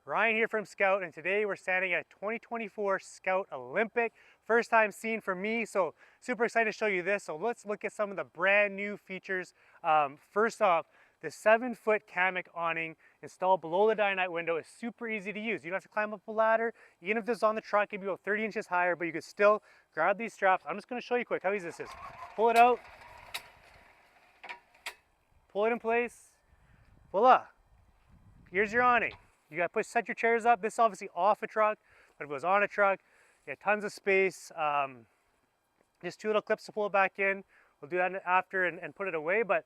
Ryan here from Scout, and today we're standing at 2024 Scout Olympic. First time seen for me, so super excited to show you this. So let's look at some of the brand new features. First off, the 7-foot Kammok awning installed below the dinette window is super easy to use. You don't have to climb up a ladder. Even if this is on the truck, it'd be about 30 inches higher, but you could still grab these straps. I'm just gonna show you quick how easy this is. Pull it out, pull it in place, voila. Here's your awning. You got to set your chairs up. This is obviously off a truck, but if it was on a truck, you have tons of space. Just two little clips to pull it back in. We'll do that after and put it away. But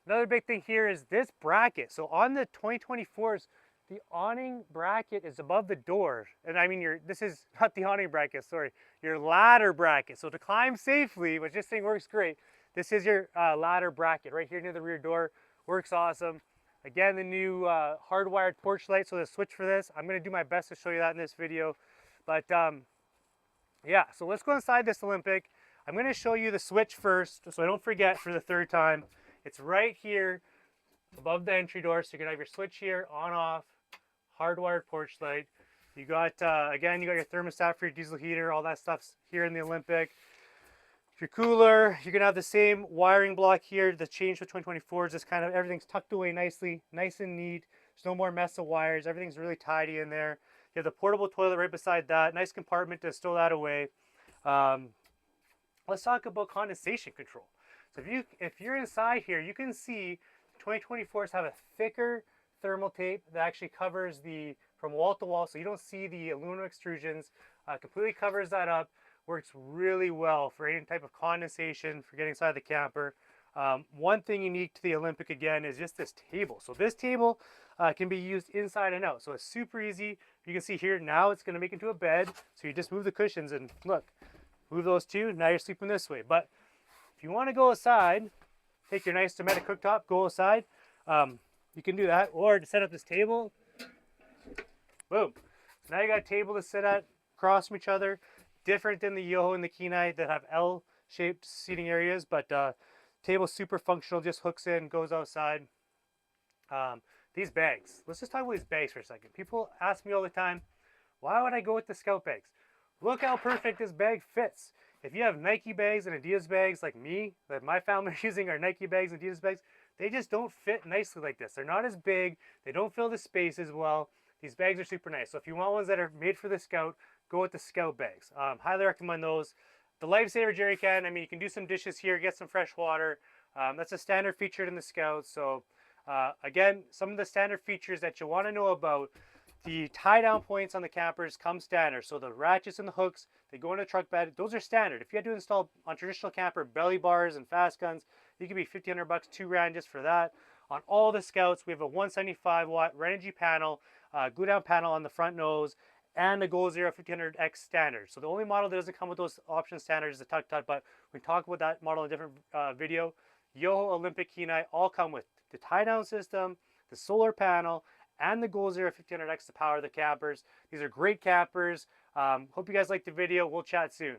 another big thing here is this bracket. So on the 2024s, the awning bracket is above the door. And I mean, this is not the awning bracket, sorry, your ladder bracket. So to climb safely, which this thing works great, this is your ladder bracket right here near the rear door. Works awesome. Again, the new hardwired porch light, so the switch for this. I'm going to do my best to show you that in this video. But yeah, so let's go inside this Olympic. I'm going to show you the switch first, so I don't forget for the third time. It's right here above the entry door, so you're going to have your switch here, on, off, hardwired porch light. You got, again, you got your thermostat for your diesel heater, all that stuff's here in the Olympic. Your cooler, you're gonna have the same wiring block here. The change for 2024 is just kind of everything's tucked away nicely, nice and neat. There's no more mess of wires. Everything's really tidy in there. You have the portable toilet right beside that. Nice compartment to stow that away. Let's talk about condensation control. So if you're inside here, you can see 2024s have a thicker thermal tape that actually covers from wall to wall, so you don't see the aluminum extrusions. Completely covers that up. Works really well for any type of condensation for getting inside the camper. One thing unique to the Olympic again is just this table. So this table can be used inside and out. So it's super easy. You can see here now it's going to make into a bed. So you just move the cushions and look, move those two. Now you're sleeping this way. But if you want to go aside, take your nice Dometic cooktop, go aside. You can do that, or to set up this table. Boom. So now you got a table to sit at across from each other. Different than the Yoho and the Kenai that have L-shaped seating areas, but table's super functional, just hooks in, goes outside. These bags, let's just talk about these bags for a second. People ask me all the time, why would I go with the Scout bags? Look how perfect this bag fits. If you have Nike bags and Adidas bags like me, that my family are using are Nike bags and Adidas bags, they just don't fit nicely like this. They're not as big, they don't fill the space as well. These bags are super nice. So if you want ones that are made for the Scout, go with the Scout bags. Highly recommend those. The LifeSaver Jerry can, I mean, you can do some dishes here, get some fresh water. That's a standard feature in the Scout. So again, some of the standard features that you want to know about, the tie down points on the campers come standard. So the ratchets and the hooks, they go in the truck bed. Those are standard. If you had to install on traditional camper belly bars and fast guns, you could be $1,500, $2,000 just for that. On all the Scouts, we have a 175 watt Renogy panel, glue down panel on the front nose, and the Goal Zero 1500X standard. So the only model that doesn't come with those option standards is the Tuk Tuk, but we talk about that model in a different video. Yoho, Olympic, Kenai all come with the tie down system, the solar panel, and the Goal Zero 1500X to power the campers. These are great campers. Hope you guys liked the video. We'll chat soon.